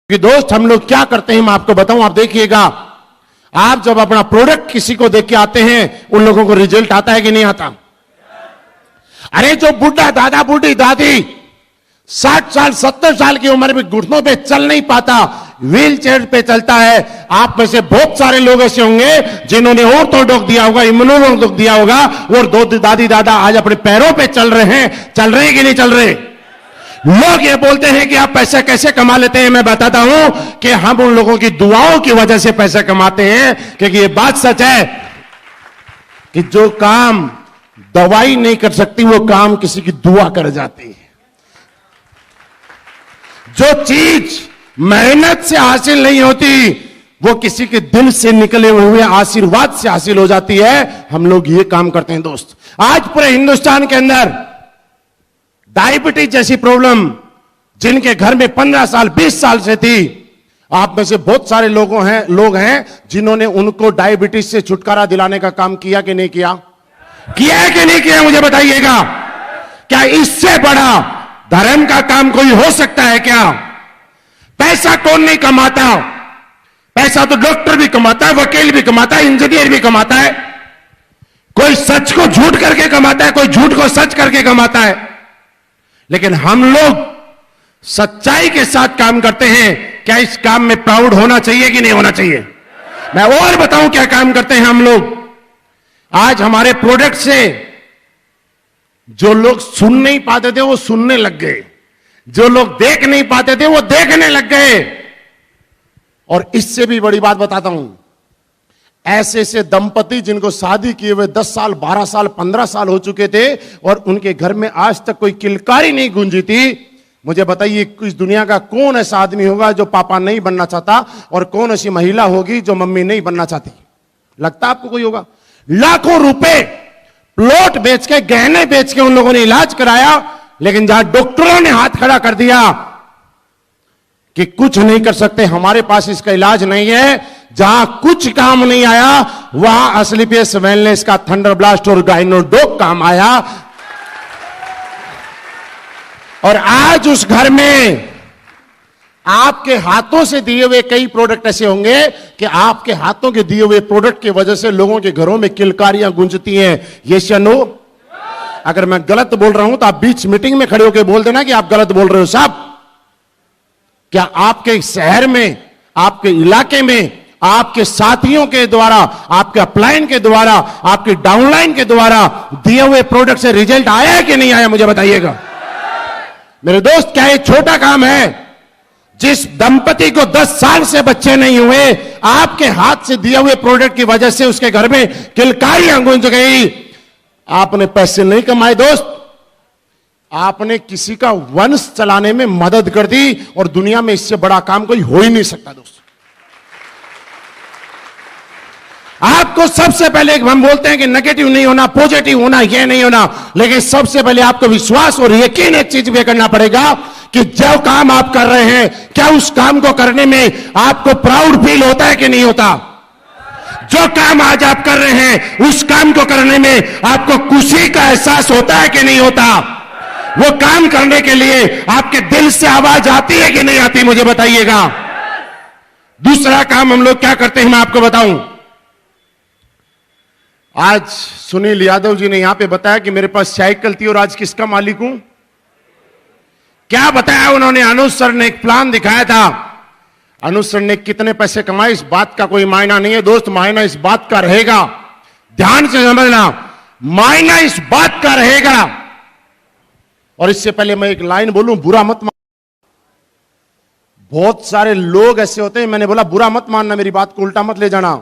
कि दोस्त हम लोग क्या करते हैं मैं आपको बताऊं, आप देखिएगा। आप जब अपना प्रोडक्ट किसी को देख के आते हैं उन लोगों को रिजल्ट आता है कि नहीं आता? अरे जो बुढ़ा दादा बूढ़ी दादी 60 साल 70 साल की उम्र में घुटनों पे चल नहीं पाता, व्हील चेयर पे चलता है, आप में से बहुत सारे लोग ऐसे होंगे जिन्होंने ऑर्थोडॉक दिया होगा, इम्यूनोडॉक दिया होगा, और दो दादी दादा आज अपने पैरों पे चल रहे हैं कि नहीं चल रहे? लोग ये बोलते हैं कि आप पैसा कैसे कमा लेते हैं, मैं बताता हूं कि हम उन लोगों की दुआओं की वजह से पैसा कमाते हैं, क्योंकि ये बात सच है कि जो काम दवाई नहीं कर सकती वो काम किसी की दुआ कर जाती है। जो चीज मेहनत से हासिल नहीं होती वो किसी के दिल से निकले हुए आशीर्वाद से हासिल हो जाती है। हम लोग ये काम करते हैं दोस्त। आज पूरे हिंदुस्तान के अंदर डायबिटीज जैसी प्रॉब्लम जिनके घर में 15 साल 20 साल से थी, आप में से बहुत सारे लोग हैं जिन्होंने उनको डायबिटीज से छुटकारा दिलाने का काम किया कि नहीं किया? किया है कि नहीं किया, मुझे बताइएगा। क्या इससे बड़ा धर्म का काम कोई हो सकता है क्या? पैसा कौन नहीं कमाता? पैसा तो डॉक्टर भी कमाता है, वकील भी कमाता है, इंजीनियर भी कमाता है। कोई सच को झूठ करके कमाता है, कोई झूठ को सच करके कमाता है। लेकिन हम लोग सच्चाई के साथ काम करते हैं। क्या इस काम में प्राउड होना चाहिए कि नहीं होना चाहिए? मैं और बताऊं क्या काम करते हैं हम लोग। आज हमारे प्रोडक्ट से जो लोग सुन नहीं पाते थे वो सुनने लग गए, जो लोग देख नहीं पाते थे वो देखने लग गए। और इससे भी बड़ी बात बताता हूं, ऐसे ऐसे दंपति जिनको शादी किए हुए 10 साल 12 साल 15 साल हो चुके थे और उनके घर में आज तक कोई किलकारी नहीं गूंजी थी। मुझे बताइए इस दुनिया का कौन ऐसा आदमी होगा जो पापा नहीं बनना चाहता, और कौन ऐसी महिला होगी जो मम्मी नहीं बनना चाहती? लगता आपको कोई होगा? लाखों रुपए प्लॉट बेच के, गहने बेच के उन लोगों ने इलाज कराया, लेकिन जहां डॉक्टरों ने हाथ खड़ा कर दिया कि कुछ नहीं कर सकते, हमारे पास इसका इलाज नहीं है, जहां कुछ काम नहीं आया वहां असलीपियस वेलनेस का थंडर ब्लास्ट और गाइनोडोक काम आया। और आज उस घर में आपके हाथों से दिए हुए कई प्रोडक्ट ऐसे होंगे कि आपके हाथों के दिए हुए प्रोडक्ट की वजह से लोगों के घरों में किलकारियां गूंजती हैं। यस या नो? अगर मैं गलत बोल रहा हूं तो आप बीच मीटिंग में खड़े होकर बोल देना कि आप गलत बोल रहे हो साहब। क्या आपके शहर में, आपके इलाके में, आपके साथियों के द्वारा, आपके अपलाइन के द्वारा, आपके डाउनलाइन के द्वारा दिए हुए प्रोडक्ट से रिजल्ट आया है कि नहीं आया, मुझे बताइएगा। मेरे दोस्त, क्या ये छोटा काम है? जिस दंपति को 10 साल से बच्चे नहीं हुए, आपके हाथ से दिए हुए प्रोडक्ट की वजह से उसके घर में किलकारियां गूंज गई। आपने पैसे नहीं कमाए दोस्त, आपने किसी का वंश चलाने में मदद कर दी, और दुनिया में इससे बड़ा काम कोई हो ही नहीं सकता दोस्त। आपको सबसे पहले हम बोलते हैं कि नेगेटिव नहीं होना, पॉजिटिव होना, यह नहीं होना, लेकिन सबसे पहले आपको विश्वास और यकीन एक चीज भी करना पड़ेगा कि जो काम आप कर रहे हैं, क्या उस काम को करने में आपको प्राउड फील होता है कि नहीं होता? जो काम आज आप कर रहे हैं उस काम को करने में आपको खुशी का एहसास होता है कि नहीं होता? वो काम करने के लिए आपके दिल से आवाज आती है कि नहीं आती, मुझे बताइएगा। दूसरा काम हम लोग क्या करते हैं मैं आपको बताऊं। आज सुनील यादव जी ने यहां पे बताया कि मेरे पास साइकिल थी और आज किसका मालिक हूं। क्या बताया उन्होंने? अनुज सर ने एक प्लान दिखाया था। अनुज सर ने कितने पैसे कमाए इस बात का कोई मायना नहीं है दोस्त, मायना इस बात का रहेगा, ध्यान से समझना, मायना इस बात का रहेगा। और इससे पहले मैं एक लाइन बोलूं, बुरा मत मान। बहुत सारे लोग ऐसे होते हैं, मैंने बोला बुरा मत मानना, मेरी बात को उल्टा मत ले जाना,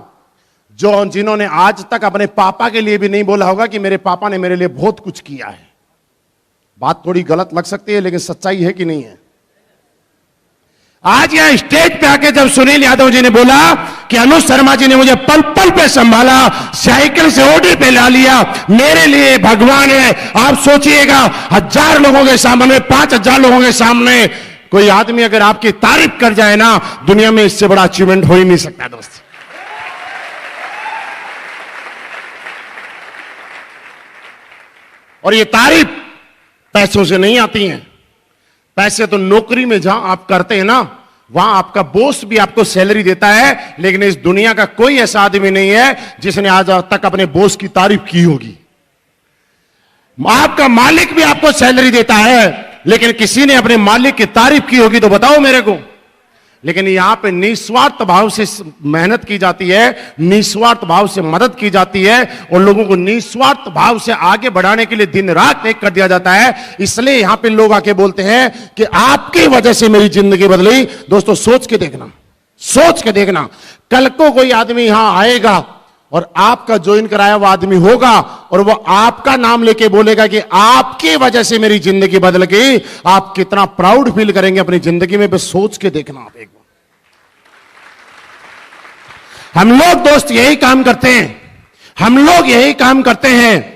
जिन्होंने आज तक अपने पापा के लिए भी नहीं बोला होगा कि मेरे पापा ने मेरे लिए बहुत कुछ किया है। बात थोड़ी गलत लग सकती है लेकिन सच्चाई है कि नहीं है? आज यहां स्टेज पे आके जब सुनील यादव जी ने बोला कि अनुज शर्मा जी ने मुझे पल पल पे संभाला, साइकिल से ओडी पे ला लिया, मेरे लिए भगवान है। आप सोचिएगा 1000 लोगों के सामने, 5000 लोगों के सामने कोई आदमी अगर आपकी तारीफ कर जाए ना, दुनिया में इससे बड़ा अचीवमेंट हो ही नहीं सकता दोस्त। और ये तारीफ पैसों से नहीं आती हैं। पैसे तो नौकरी में जहां आप करते हैं ना, वहां आपका बॉस भी आपको सैलरी देता है, लेकिन इस दुनिया का कोई ऐसा आदमी नहीं है जिसने आज तक अपने बॉस की तारीफ की होगी। आपका मालिक भी आपको सैलरी देता है, लेकिन किसी ने अपने मालिक की तारीफ की होगी तो बताओ मेरे को। लेकिन यहां पे निस्वार्थ भाव से मेहनत की जाती है, निस्वार्थ भाव से मदद की जाती है, और लोगों को निस्वार्थ भाव से आगे बढ़ाने के लिए दिन रात एक कर दिया जाता है। इसलिए यहां पे लोग आके बोलते हैं कि आपकी वजह से मेरी जिंदगी बदली। दोस्तों सोच के देखना, सोच के देखना, कल को कोई आदमी यहां आएगा और आपका ज्वाइन कराया हुआ आदमी होगा और वो आपका नाम लेके बोलेगा कि आपकी वजह से मेरी जिंदगी बदल गई, आप कितना प्राउड फील करेंगे अपनी जिंदगी में। बस सोच के देखना आप एक बार। हम लोग दोस्त यही काम करते हैं, हम लोग यही काम करते हैं